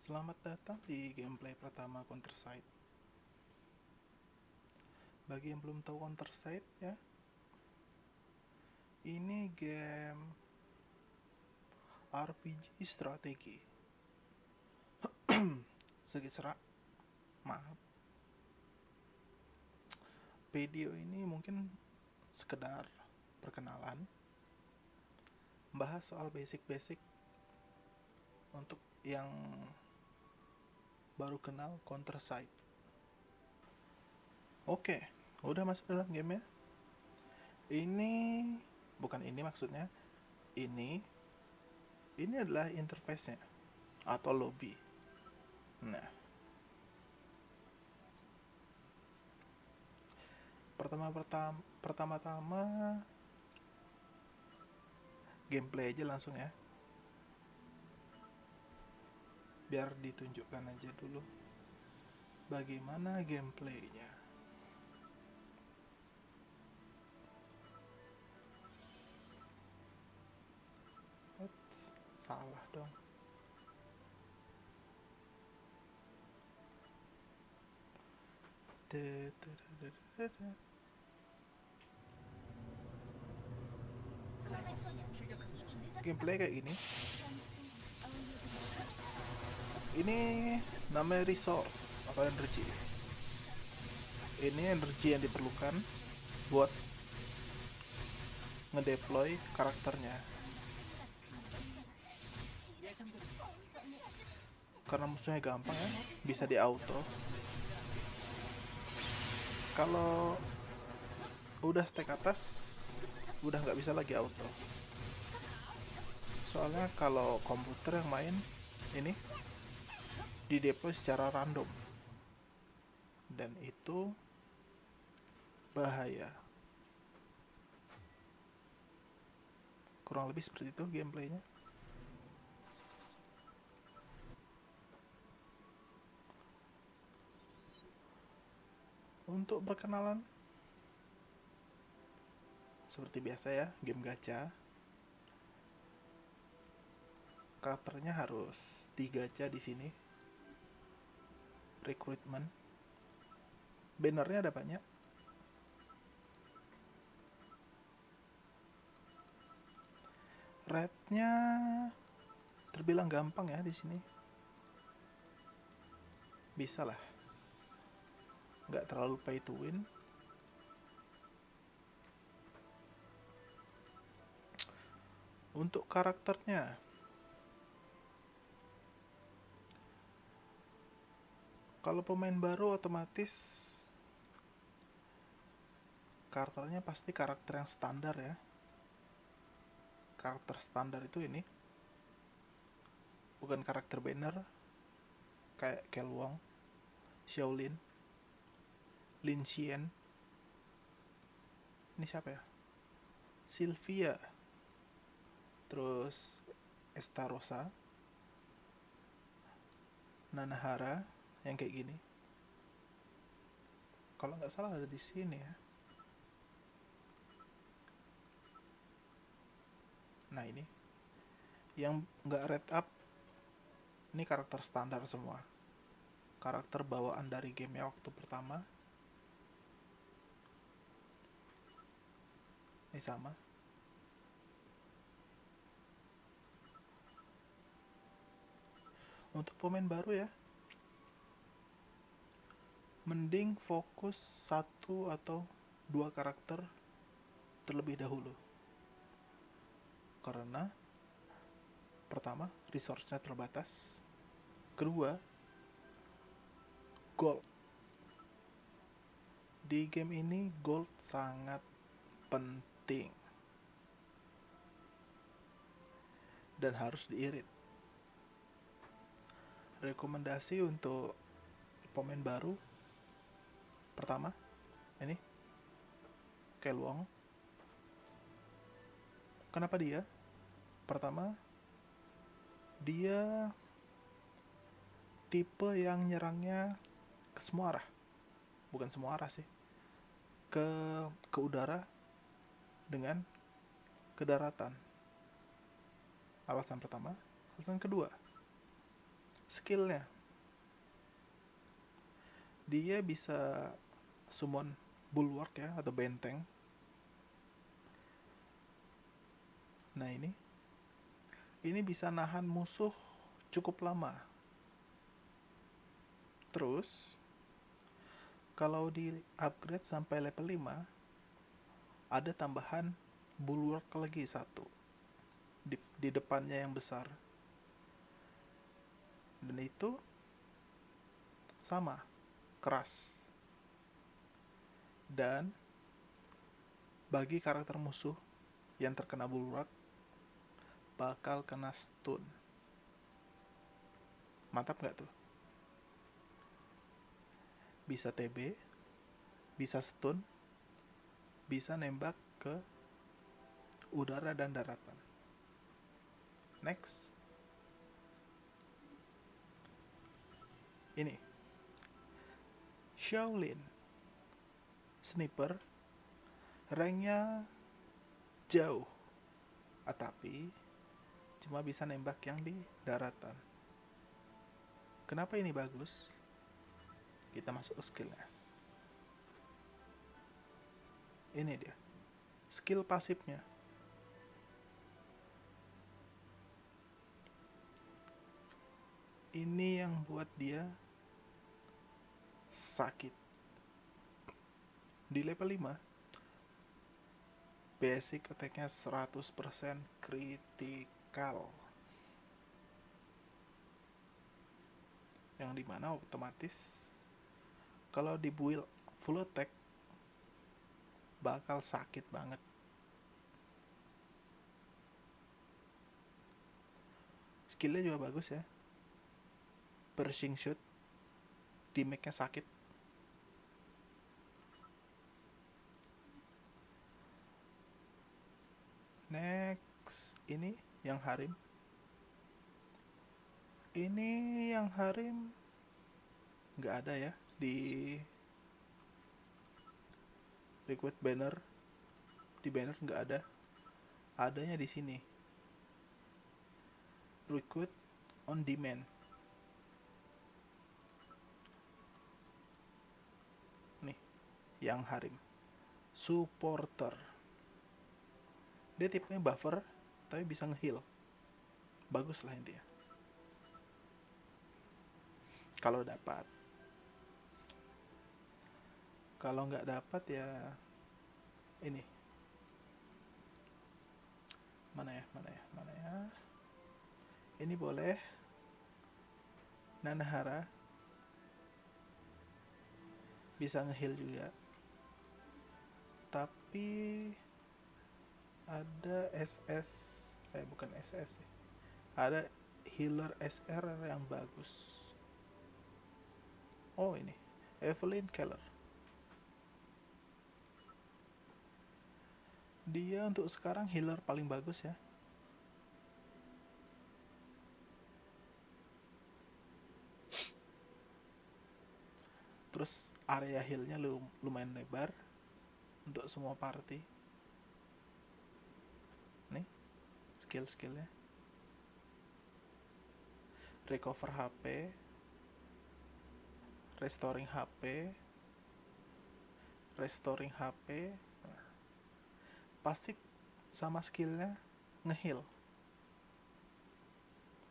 Selamat datang di gameplay pertama Counter-Strike. Bagi yang belum tahu Counter-Strike ya, ini game RPG strategi. Sedikit serak, maaf. Video ini mungkin sekedar perkenalan, bahas soal basic-basic untuk yang baru kenal Counter-Strike. Oke, udah masuk dalam game ya. Ini bukan ini maksudnya. Ini adalah interface-nya atau lobby. Nah, pertama-tama gameplay aja langsung ya. Biar ditunjukkan aja dulu bagaimana gameplaynya. Oops, salah dong. Gameplay kayak gini. Ini namanya resource atau energy. Ini energi yang diperlukan buat ngedeploy karakternya. Karena musuhnya gampang ya, bisa di auto. Kalau udah stack atas, udah nggak bisa lagi auto. Soalnya kalau komputer yang main ini di deploy secara random, dan itu bahaya. Kurang lebih seperti itu gameplaynya. Untuk perkenalan, seperti biasa ya, game gacha. Karakternya harus digacha di sini. Recruitment. Bannernya ada banyak. Rate-nya terbilang gampang ya di sini. Bisa lah. Nggak terlalu pay to win. Untuk karakternya, kalau pemain baru otomatis karakternya pasti karakter yang standar ya. Karakter standar itu ini, bukan karakter banner kayak Kelwong, Shaolin, Lin Xian. Ini siapa ya? Sylvia. Terus Estarosa, Nanahara yang kayak gini. Kalau nggak salah ada di sini ya. Nah ini, yang nggak red up, ini karakter standar semua. Karakter bawaan dari gamenya waktu pertama. Ini sama. Untuk pemain baru ya, mending fokus satu atau dua karakter terlebih dahulu. Karena pertama, resource-nya terbatas. Kedua, gold. Di game ini gold sangat penting dan harus diirit. Rekomendasi untuk pemain baru, pertama ini Kelwong. Kenapa dia? Pertama, dia tipe yang nyerangnya ke semua arah. Bukan semua arah sih, ke udara dengan ke daratan. Alasan pertama. Alasan kedua, skillnya dia bisa summon bulwark ya, atau benteng. Nah ini bisa nahan musuh cukup lama. Terus kalau di upgrade sampai level 5 ada tambahan bulwark lagi satu di depannya yang besar, dan itu sama keras. Dan bagi karakter musuh yang terkena bulwark bakal kena stun. Mantap gak tuh? Bisa TB, bisa stun, bisa nembak ke udara dan daratan. Next, ini Shaolin Sniper, ranknya jauh, tapi cuma bisa nembak yang di daratan. Kenapa ini bagus? Kita masuk ke skillnya. Ini dia skill pasifnya. Ini yang buat dia sakit. Di level 5 basic attack-nya 100% critical, yang dimana otomatis kalau di build full attack bakal sakit banget. Skillnya juga bagus ya, piercing shoot, damage-nya sakit. Next, ini yang Harim. Ini yang Harim nggak ada ya di recruit banner. Di banner nggak ada, adanya di sini. Recruit on demand. Nih, yang Harim supporter. Dia tipenya buffer tapi bisa ngeheal. Bagus lah intinya. Kalau dapat. Kalau nggak dapat ya ini. Mana ya? Ini boleh Nanahara, bisa ngeheal juga. Tapi ada SS, bukan SS sih. Ada healer SR yang bagus. Oh ini, Evelyn Keller. Dia untuk sekarang healer paling bagus ya. Terus area healnya lumayan lebar untuk semua party. Nih, skill-skillnya. Recover HP, restoring HP, pasti sama skillnya ngeheal,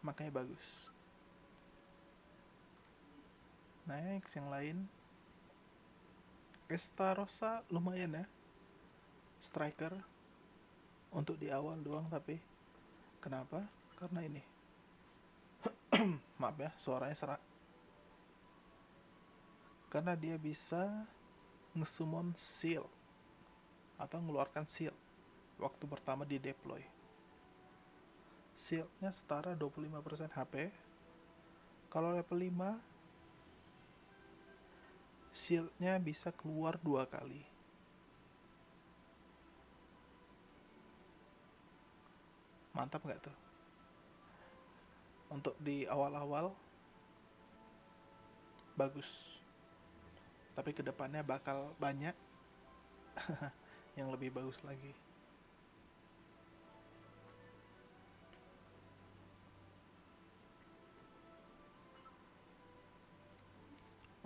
makanya bagus. Next, yang lain Estarossa lumayan ya, striker untuk di awal doang, tapi kenapa? Karena ini maaf ya suaranya serak, karena dia bisa ngesummon shield atau mengeluarkan shield waktu pertama di deploy. Shieldnya setara 25% HP. Kalau level 5 shieldnya bisa keluar 2 kali. Mantap gak tuh? Untuk di awal-awal bagus, tapi kedepannya bakal banyak yang lebih bagus lagi.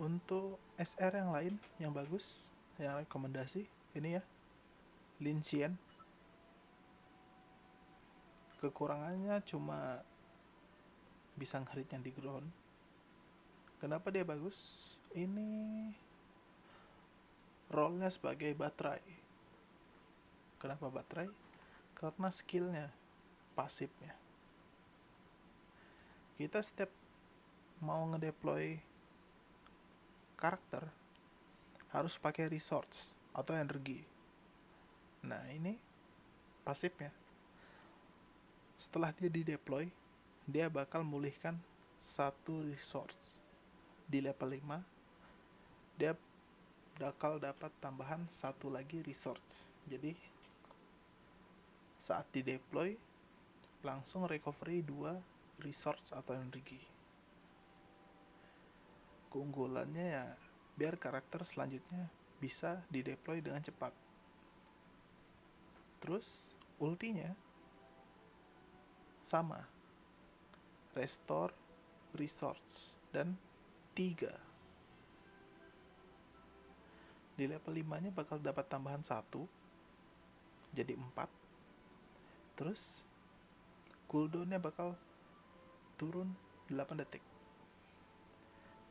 Untuk SR yang lain yang bagus, yang rekomendasi ini ya, Lin Xian. Kekurangannya cuma bisa ngeritnya di ground. Kenapa dia bagus? Ini role-nya sebagai baterai. Kenapa baterai? Karena skillnya, pasifnya. Kita setiap mau ngedeploy karakter harus pakai resource atau energi. Nah, ini pasifnya. Setelah dia dideploy, dia bakal memulihkan satu resource. Di level 5, dia bakal dapat tambahan satu lagi resource. Jadi, saat dideploy, langsung recovery 2 resource atau energi. Keunggulannya ya, biar karakter selanjutnya bisa dideploy dengan cepat. Terus, ultinya sama, restore resource dan 3. Di level 5 nya bakal dapat tambahan 1 jadi 4. Terus cooldownnya bakal turun 8 detik.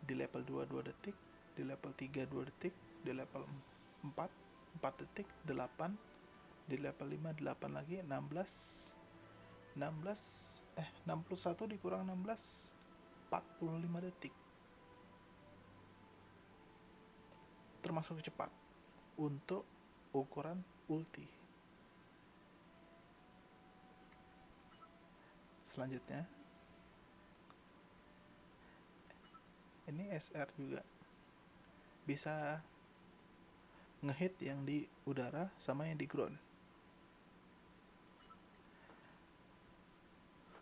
Di level 2 2 detik, di level 3 2 detik, di level 4 4 detik, 8, di level 5 8 lagi, 61 dikurang 16, 45 detik. Termasuk cepat untuk ukuran ulti. Selanjutnya, ini SR juga bisa ngehit yang di udara sama yang di ground.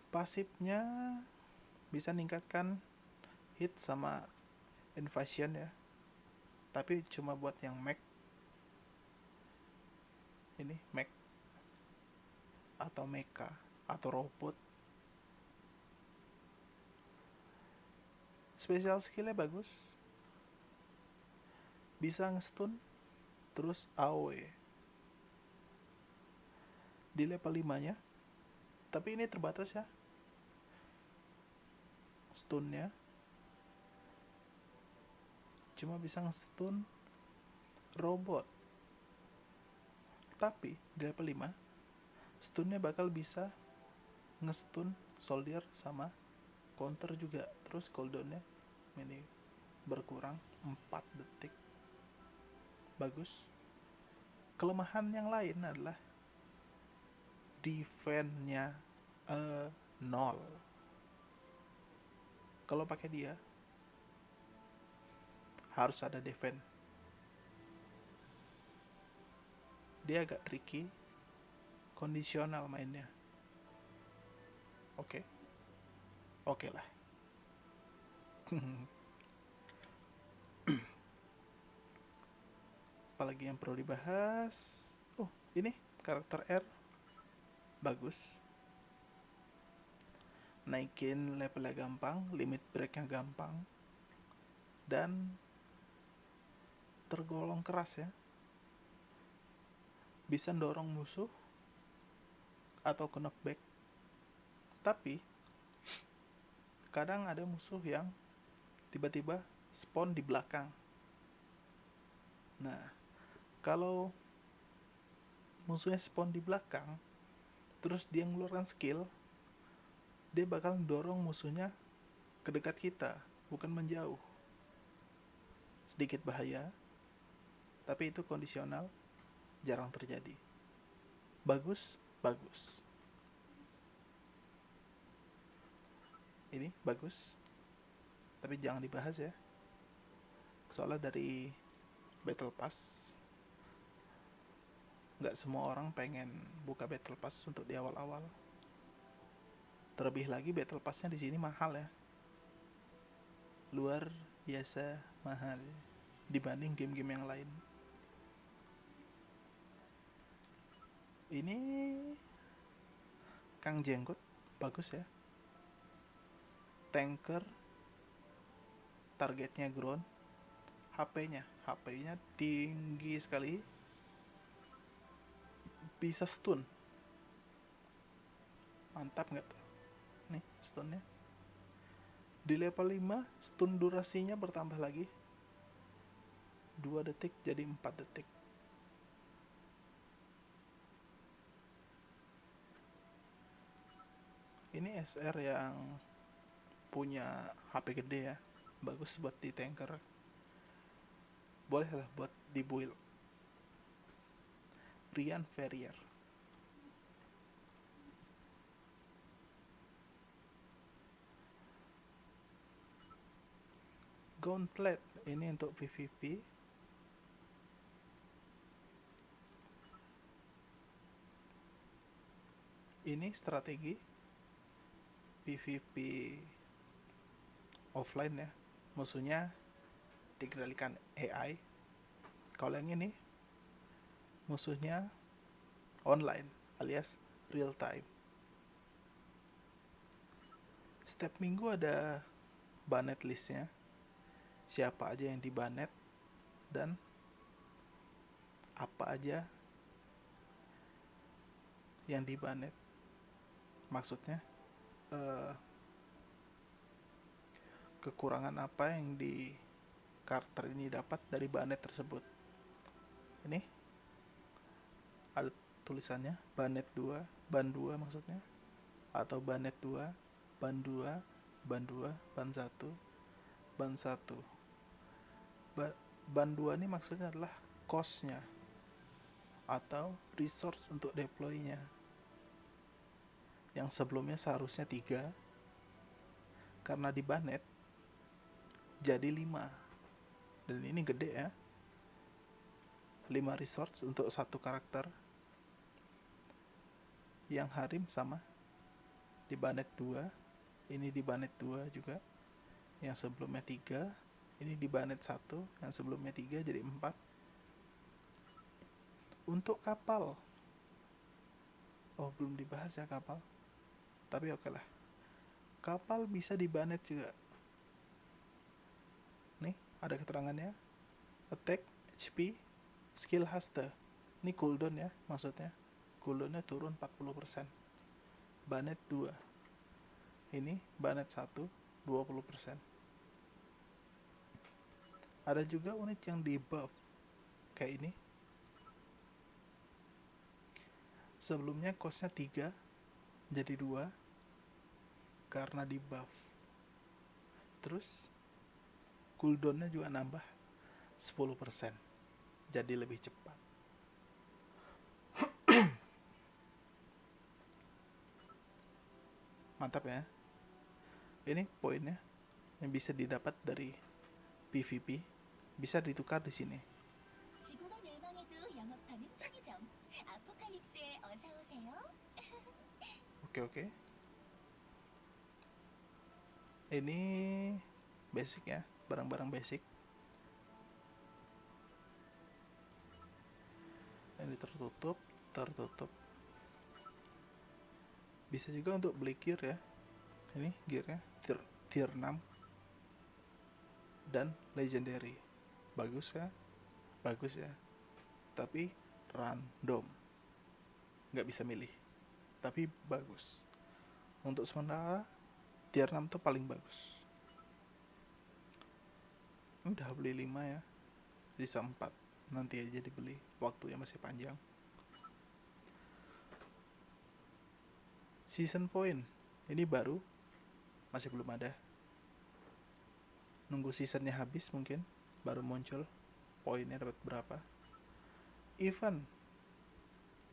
Pasifnya bisa ningkatkan hit sama invasion ya, tapi cuma buat yang mech. Ini mech atau mecha atau robot. Special skillnya bagus, bisa nge-stun terus AoE di level 5 nya, tapi ini terbatas ya stunnya, cuma bisa nge-stun robot. Tapi di level 5 stunnya bakal bisa nge-stun soldier sama counter juga. Terus cooldownnya ini berkurang 4 detik. Bagus. Kelemahan yang lain adalah defense-nya 0. Kalau pakai dia harus ada defense. Dia agak tricky, kondisional mainnya. Oke. Oke lah. Apalagi yang perlu dibahas? Oh, ini karakter R bagus. Naikin levelnya gampang, limit breaknya gampang, dan tergolong keras ya. Bisa dorong musuh atau ke knockback. Tapi kadang ada musuh yang tiba-tiba spawn di belakang. Nah, kalau musuhnya spawn di belakang, terus dia ngeluarkan skill, dia bakal dorong musuhnya ke dekat kita, bukan menjauh. Sedikit bahaya, tapi itu kondisional, jarang terjadi. Bagus, bagus. Ini bagus, tapi jangan dibahas ya. Soalnya dari Battle Pass, nggak semua orang pengen buka Battle Pass untuk di awal-awal. Terlebih lagi Battle Pass-nya di sini mahal ya, luar biasa mahal dibanding game-game yang lain. Ini Kang Jenggot bagus ya. Tanker, targetnya ground, HP-nya tinggi sekali, bisa stun. Mantap nggak tuh? Nih stunnya. Di level 5 stun durasinya bertambah lagi, 2 detik jadi 4 detik. Ini SR yang punya HP gede ya, bagus buat di tanker, boleh lah buat di build. Rian Ferrier. Gauntlet ini untuk PvP. Ini strategi PvP offline ya, musuhnya dikendalikan AI. Kalau yang ini musuhnya online alias real time. Setiap minggu ada banet listnya, siapa aja yang dibanet dan apa aja yang dibanet. Maksudnya kekurangan apa yang di karakter ini dapat dari banet tersebut. Ini ada tulisannya banet 2, ban 2 maksudnya, atau banet 2, ban 2, ban 2, ban 1, ban 1. Ban 2 ini maksudnya adalah cost-nya atau resource untuk deploy-nya. Yang sebelumnya seharusnya 3, karena di banet jadi 5. Dan ini gede ya, 5 resource untuk satu karakter. Yang Harim sama, di banet 2, ini di banet 2 juga. Yang sebelumnya 3, ini di banet 1, yang sebelumnya 3 jadi 4. Untuk kapal, oh belum dibahas ya kapal, tapi oke lah. Kapal bisa di banet juga. Nih ada keterangannya, attack, HP, skill haste. Ini cooldown ya, maksudnya cooldownnya turun 40%. Banet 2, ini banet 1, 20%. Ada juga unit yang di buff kayak ini. Sebelumnya costnya 3 jadi 2 karena di buff. Terus cooldownnya juga nambah 10%, jadi lebih cepat. Mantap ya. Ini poinnya yang bisa didapat dari PvP, bisa ditukar di sini. Oke. Ini basic ya, barang-barang basic. Ini tertutup. Bisa juga untuk beli gear ya. Ini gearnya tier 6 dan legendary. Bagus ya. Tapi random, nggak bisa milih, tapi bagus. Untuk sementara tier 6 tuh paling bagus. Udah beli 5 ya, sisa 4 nanti aja dibeli, waktunya masih panjang. Season point ini baru, masih belum ada, nunggu seasonnya habis mungkin baru muncul poinnya dapat berapa. Event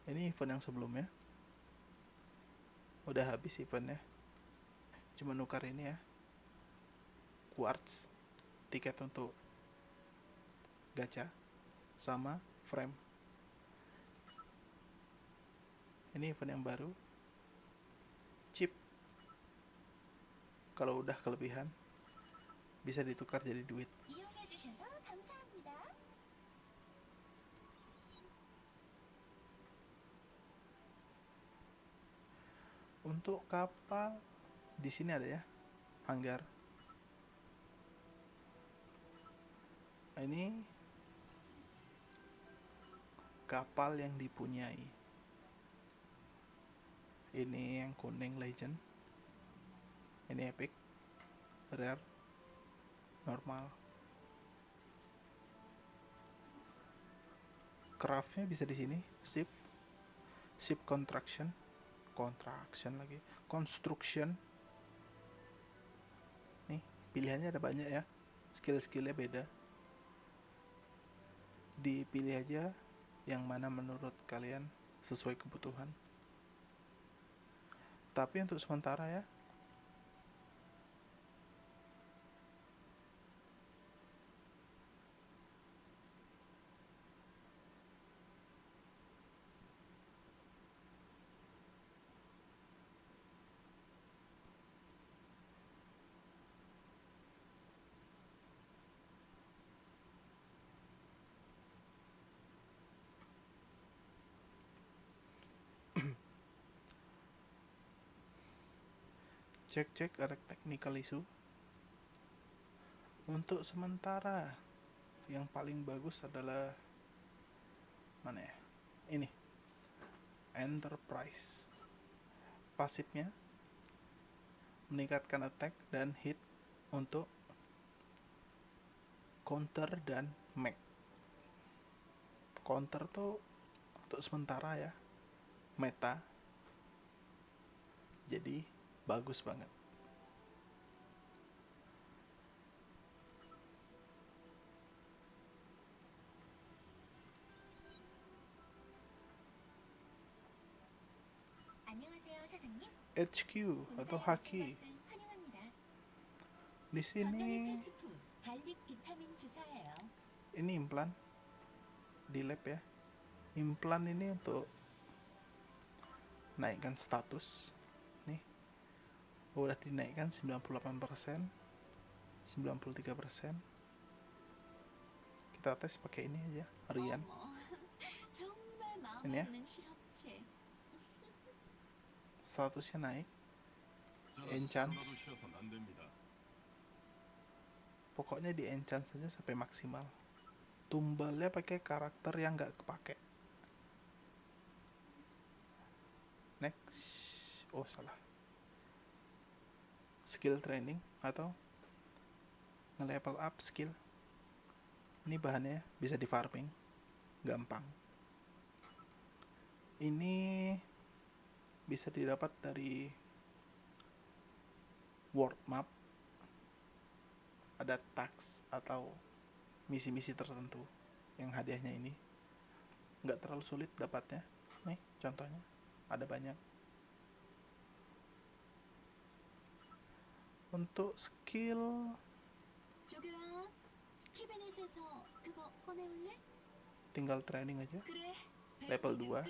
ini event yang sebelumnya udah habis eventnya, cuma nukar ini ya, quartz, tiket untuk gacha sama frame. Ini event yang baru, chip, kalau udah kelebihan bisa ditukar jadi duit. Untuk kapal di sini ada ya, hanggar. Ini kapal yang dipunyai. Ini yang kuning legend. Ini epic, rare, normal. Craftnya bisa di sini. Ship construction lagi, construction. Nih pilihannya ada banyak ya, skill-skillnya beda. Dipilih aja yang mana menurut kalian sesuai kebutuhan. Tapi untuk sementara ya, cek ada technical issue. Untuk sementara yang paling bagus adalah mana ya? Ini Enterprise. Pasifnya meningkatkan attack dan hit untuk counter dan mag. Counter tuh untuk sementara ya, meta. Jadi bagus banget. HQ atau Haki. Di sini ini implan di lab ya. Implan ini untuk naikkan status. Nih udah dinaikkan 98%, 93%. Kita tes pakai ini aja, Rian. Ini ya, statusnya naik, enchant. Pokoknya di enchant saja sampai maksimal. Tumbalnya pakai karakter yang nggak kepake. Next, oh salah. Skill training atau nge-level up skill. Ini bahannya bisa di farming, gampang. Ini bisa didapat dari world map. Ada tax atau misi-misi tertentu yang hadiahnya ini nggak terlalu sulit dapatnya. Nih contohnya ada banyak. Untuk skill tinggal training aja, level 2.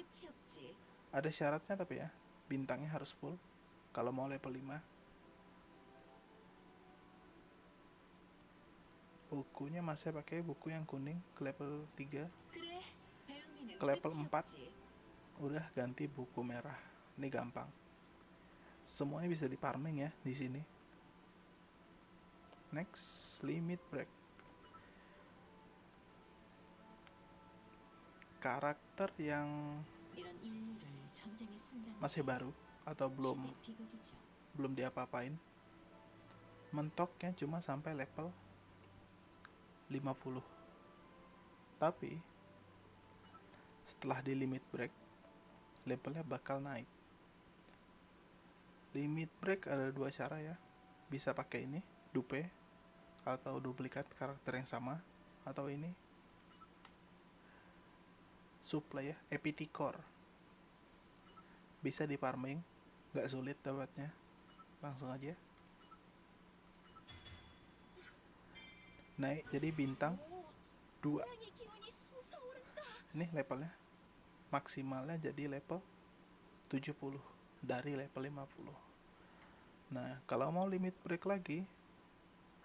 Ada syaratnya tapi ya, bintangnya harus full kalau mau level 5. Bukunya masih pakai buku yang kuning ke level 3. Ke level 4 udah ganti buku merah. Ini gampang. Semuanya bisa di farming ya di sini. Next, limit break. Karakter yang masih baru atau belum diapa-apain, mentoknya cuma sampai level 50. Tapi setelah di limit break, levelnya bakal naik. Limit break ada 2 cara ya. Bisa pakai ini, dupe atau duplikat karakter yang sama, atau ini supply ya, EPT core. Bisa di farming, nggak sulit dapatnya. Langsung aja naik jadi bintang 2. Ini levelnya maksimalnya jadi level 70 dari level 50. Nah kalau mau limit break lagi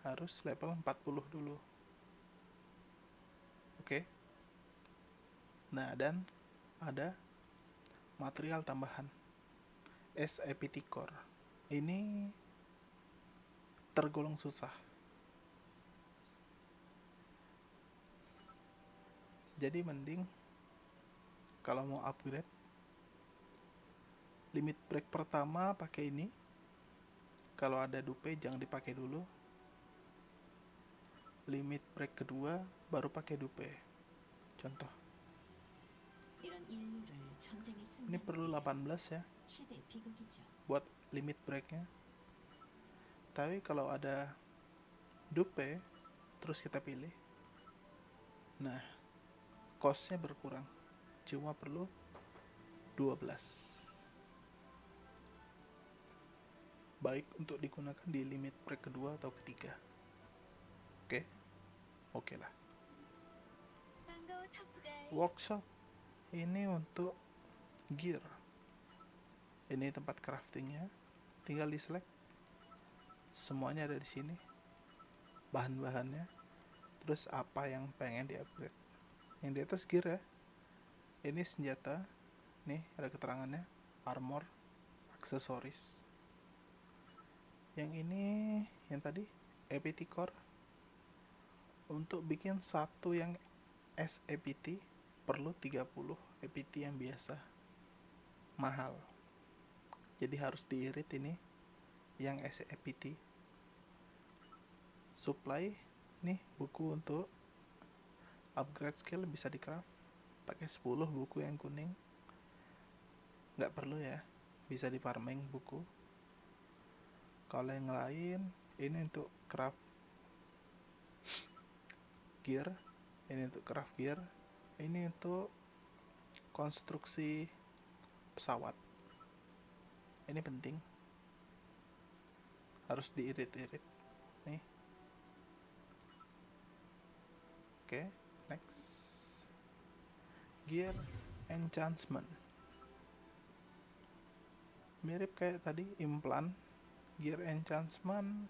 harus level 40 dulu. Oke. Nah dan ada material tambahan SAPT core. Ini tergolong susah. Jadi mending kalau mau upgrade, limit break pertama pakai ini. Kalau ada dupe jangan dipakai dulu. Limit break kedua baru pakai dupe. Contoh. Ini perlu 18 ya buat limit breaknya. Tapi kalau ada dupe terus kita pilih, nah costnya berkurang, cuma perlu 12. Baik untuk digunakan di limit break kedua atau ketiga. Oke lah. Workshop ini untuk gear. Ini tempat craftingnya, tinggal di select, semuanya ada di sini, bahan-bahannya, terus apa yang pengen di upgrade. Yang di atas gear ya, ini senjata, nih ada keterangannya, armor, aksesoris. Yang ini, yang tadi, APT core. Untuk bikin satu yang SAPT perlu 30 APT yang biasa, mahal. Jadi harus diirit ini yang SAPT. Supply, nih buku untuk upgrade skill bisa di craft pakai 10 buku yang kuning. Nggak perlu ya, bisa di farming buku. Kalau yang lain, ini untuk craft gear, ini untuk craft gear, ini untuk konstruksi pesawat. Ini penting, harus diirit-irit nih. Oke, next. Gear enchantment, mirip kayak tadi implant. Gear enchantment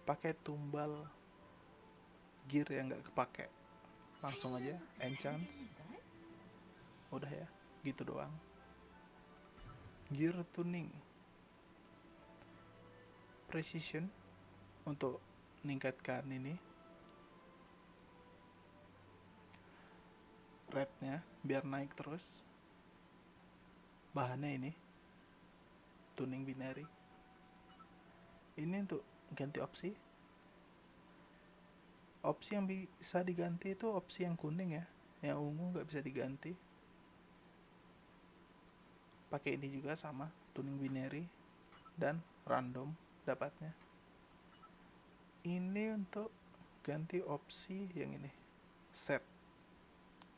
pakai tumbal gear yang nggak kepake, langsung aja enchant, udah ya, gitu doang. Gear tuning, precision untuk meningkatkan ini rate-nya biar naik terus. Bahannya ini tuning binary. Ini untuk ganti opsi. Opsi yang bisa diganti itu opsi yang kuning ya, yang ungu nggak bisa diganti. Pakai ini juga sama, tuning binary dan random dapatnya. Ini untuk ganti opsi yang ini, set,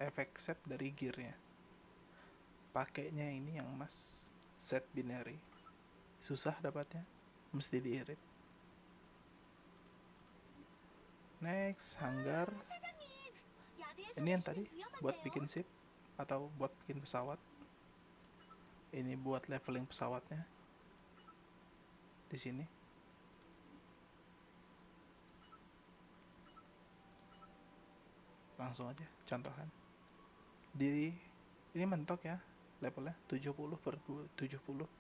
efek set dari gearnya. Pakainya ini yang emas, set binary, susah dapatnya, mesti diirit. Next, hanggar. Ini yang tadi buat bikin ship atau buat bikin pesawat. Ini buat leveling pesawatnya. Di sini. Langsung aja contohkan. Ini mentok ya, levelnya 70 per 70.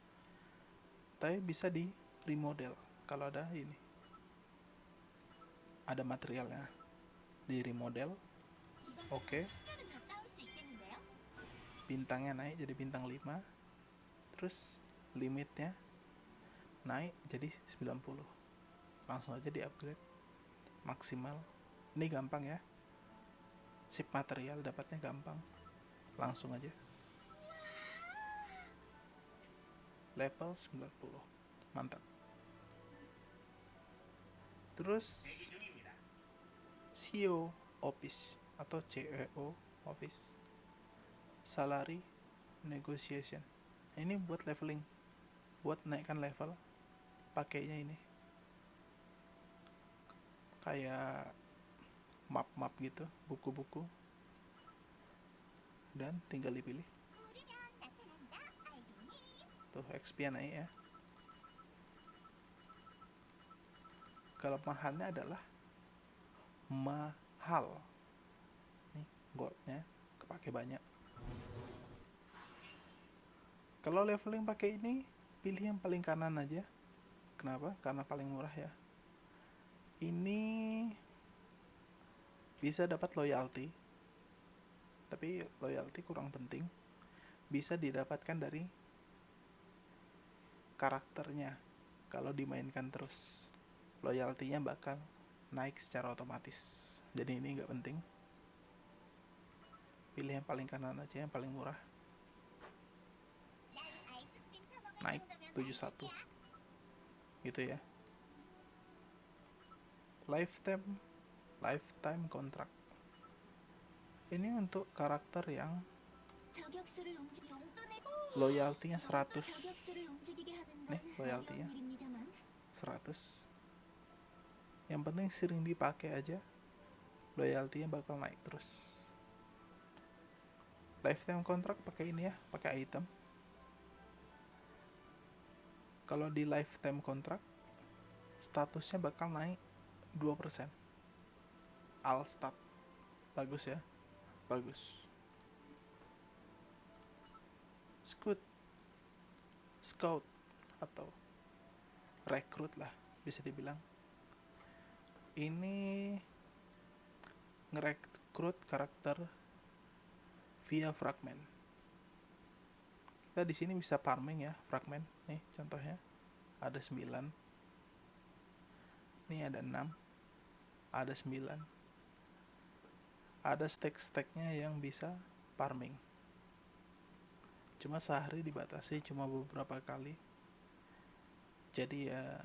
Tapi bisa di remodel kalau ada ini. Ada materialnya. Di remodel. Oke. Bintangnya naik jadi bintang 5. Terus limitnya naik jadi 90. Langsung aja di upgrade maksimal. Ini gampang ya, ship material dapatnya gampang, langsung aja level 90, mantap. Terus CEO office atau CEO office, salary negotiation. Ini buat leveling, buat naikkan level. Pakainya ini kayak map-map gitu, buku-buku, dan tinggal dipilih. Tuh XP naik ya. Kelemahannya adalah mahal. Nih goldnya kepake banyak. Kalau leveling pakai ini, pilih yang paling kanan aja. Kenapa? Karena paling murah ya. Ini Bisa dapat loyalty, tapi loyalty kurang penting. Bisa didapatkan dari karakternya. Kalau dimainkan terus, loyalty-nya bakal naik secara otomatis. Jadi ini nggak penting. Pilih yang paling kanan aja, yang paling murah. Naik 71 gitu ya. Lifetime contract. Ini untuk karakter yang loyalty-nya 100. Nih, loyalty-nya 100. Yang penting sering dipakai aja, loyalty-nya bakal naik terus. Lifetime contract pakai ini ya, pakai item. Kalau di lifetime contract, statusnya bakal naik 2%. All stat. Bagus ya. Bagus. Scout atau rekrut lah bisa dibilang. Ini ngerekrut karakter via fragment. Kita di sini bisa farming ya, fragment. Nih contohnya. Ada 9. Ini ada 6. Ada 9. Ada stack-stacknya yang bisa farming. Cuma sehari dibatasi cuma beberapa kali. Jadi ya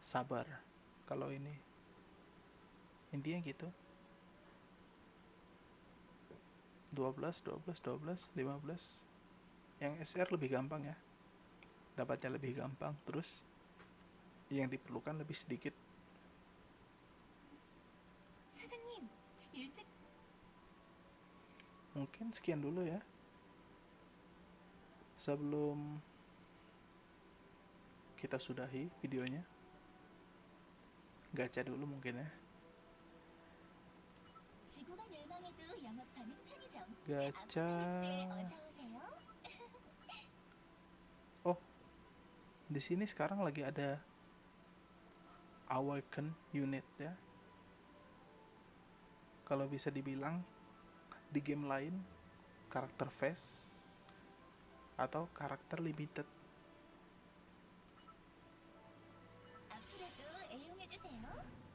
sabar kalau ini. Intinya gitu. 12, 12, 12, 15. Yang SR lebih gampang ya. Dapatnya lebih gampang, terus yang diperlukan lebih sedikit. Mungkin sekian dulu ya. Sebelum kita sudahi videonya, gacha dulu mungkin ya. Gacha. Oh, di sini sekarang lagi ada Awaken unit ya. Kalau bisa dibilang di game lain karakter fast atau karakter limited.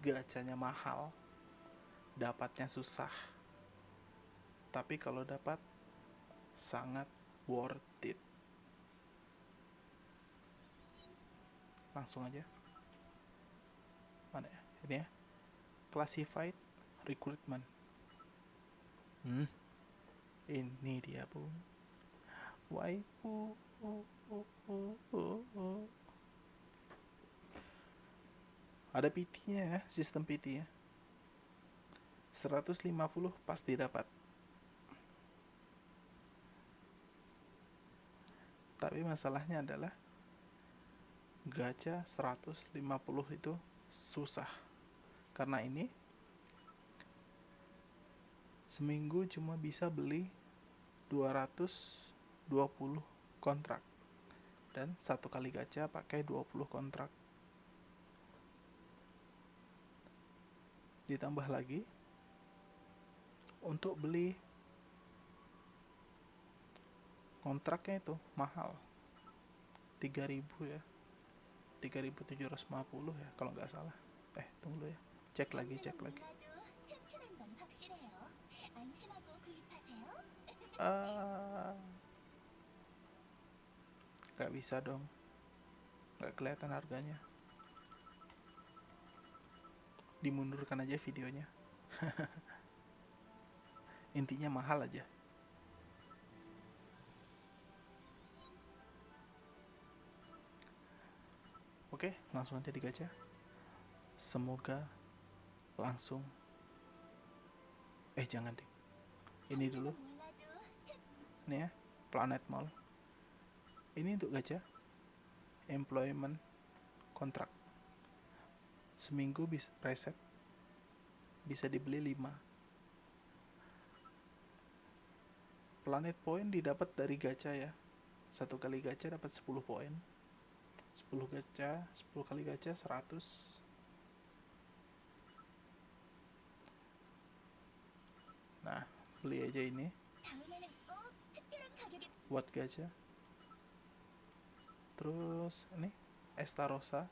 Gachanya mahal, dapatnya susah. Tapi kalau dapat sangat worth it. Langsung aja. Mana ya? Ini ya. Classified recruitment. Ini dia, Bung. Waifu. Ada PT-nya ya, sistem PT ya. 150 pasti dapat. Tapi masalahnya adalah gacha 150 itu susah. Karena ini seminggu cuma bisa beli 220 kontrak. Dan satu kali gacha pakai 20 kontrak. Ditambah lagi untuk beli kontraknya itu mahal, 3.000 ya, 3.750 ya kalau nggak salah. Tunggu ya, cek lagi. Nggak bisa dong, nggak kelihatan harganya. Dimundurkan aja videonya. Intinya mahal aja. Oke, langsung aja digacha. Semoga langsung. Jangan deh. Ini dulu. Ini ya, Planet Mall. Ini untuk gacha employment kontrak. Seminggu bisa reset. Bisa dibeli 5. Planet point didapat dari gacha ya. Satu kali gacha dapat 10 poin. 10 kali gacha 100. Nah, beli aja ini buat gacha. Terus ini Estarosa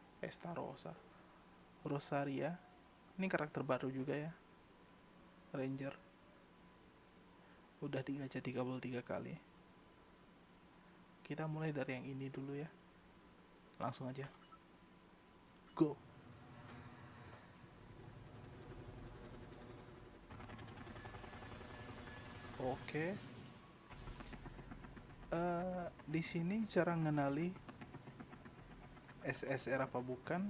Rosaria, ini karakter baru juga ya, Ranger. Udah digacha 33 kali. Kita mulai dari yang ini dulu ya, langsung aja go. Oke. Di sini cara ngenali SSR apa bukan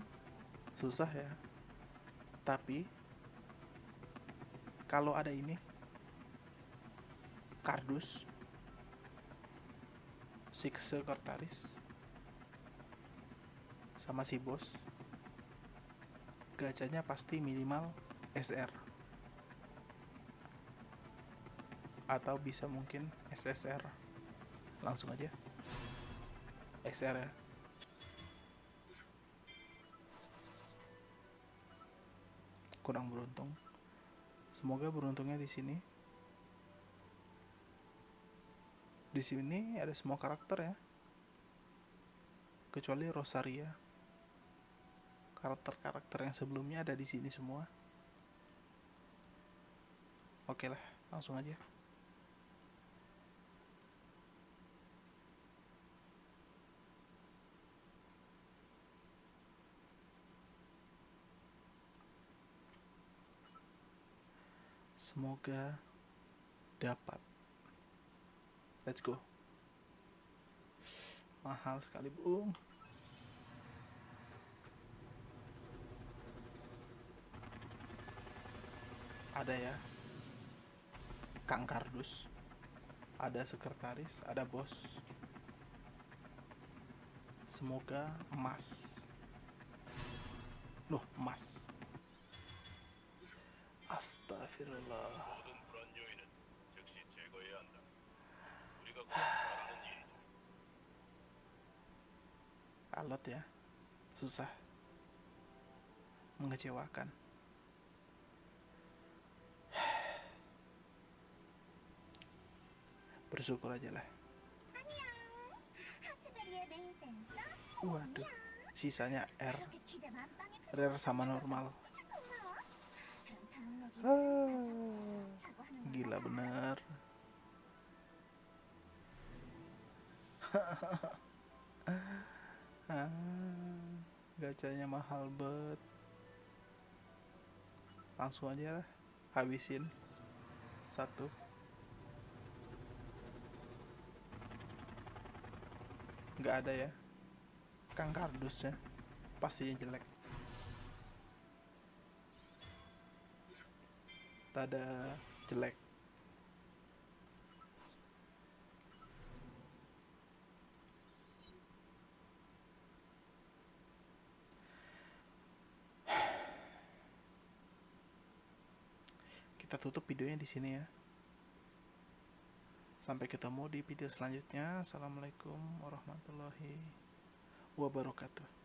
susah ya. Tapi kalau ada ini kardus Six Sekretaris sama si bos, gacanya pasti minimal SR atau bisa mungkin SSR. Langsung aja SR ya. Kurang beruntung. Semoga beruntungnya di sini. Di sini ada semua karakter ya, kecuali Rosaria. Karakter-karakter yang sebelumnya ada di sini semua. Oke lah, langsung aja. Semoga dapat. Let's go. Mahal sekali, Bung. Ada ya, Kang Kardus, ada sekretaris, ada bos. Semoga emas. Loh, emas. Astagfirullah. Alot ya, susah, mengecewakan. Bersyukur aja lah. Waduh, sisanya rare sama normal. Gila bener. Gacanya mahal bet. Langsung aja lah, habisin satu. Nggak ada ya, Kang Kardusnya pastinya jelek. Tada, jelek. Kita tutup videonya di sini ya. Sampai ketemu di video selanjutnya. Assalamualaikum warahmatullahi wabarakatuh.